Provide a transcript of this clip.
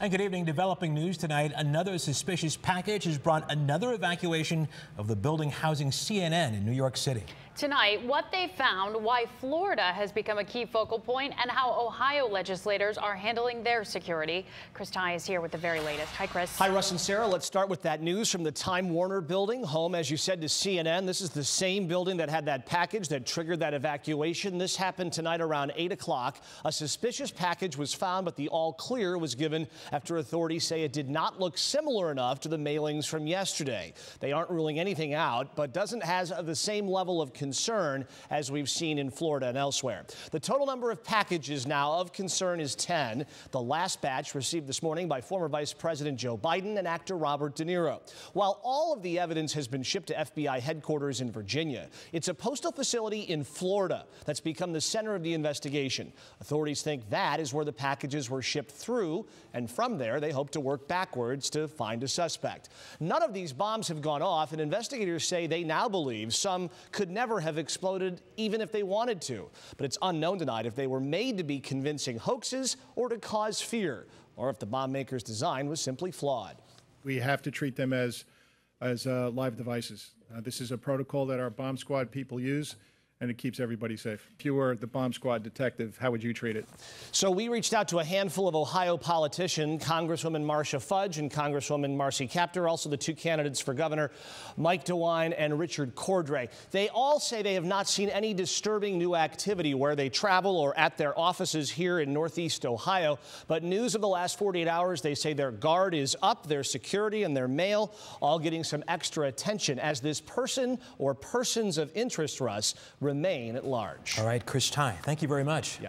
And good evening. Developing news tonight. Another suspicious package has brought another evacuation of the building housing CNN in New York City. Tonight, what they found, why Florida has become a key focal point, and how Ohio legislators are handling their security. Chris Ty is here with the very latest. Hi, Chris. Hi, Russ and Sarah. Let's start with that news from the Time Warner building, home, as you said, to CNN. This is the same building that had that package that triggered that evacuation. This happened tonight around 8 o'clock. A suspicious package was found, but the all clear was given after authorities say it did not look similar enough to the mailings from yesterday. They aren't ruling anything out, but doesn't have the same level of concern as we've seen in Florida and elsewhere. The total number of packages now of concern is 10. The last batch received this morning by former Vice President Joe Biden and actor Robert De Niro. While all of the evidence has been shipped to FBI headquarters in Virginia, it's a postal facility in Florida that's become the center of the investigation. Authorities think that is where the packages were shipped through, and from there they hope to work backwards to find a suspect. None of these bombs have gone off, and investigators say they now believe some could never have exploded even if they wanted to. But it's unknown tonight if they were made to be convincing hoaxes or to cause fear, or if the bomb maker's design was simply flawed. We have to treat them as live devices. This is a protocol that our bomb squad people use, and it keeps everybody safe. If you were the bomb squad detective, how would you treat it? So we reached out to a handful of Ohio politicians, Congresswoman Marcia Fudge and Congresswoman Marcy Kaptur, also the two candidates for governor, Mike DeWine and Richard Cordray. They all say they have not seen any disturbing new activity where they travel or at their offices here in Northeast Ohio. But news of the last 48 hours, they say their guard is up, their security and their mail all getting some extra attention as this person or persons of interest, Russ, remain at large. All right, Chris Ty, thank you very much. Yeah.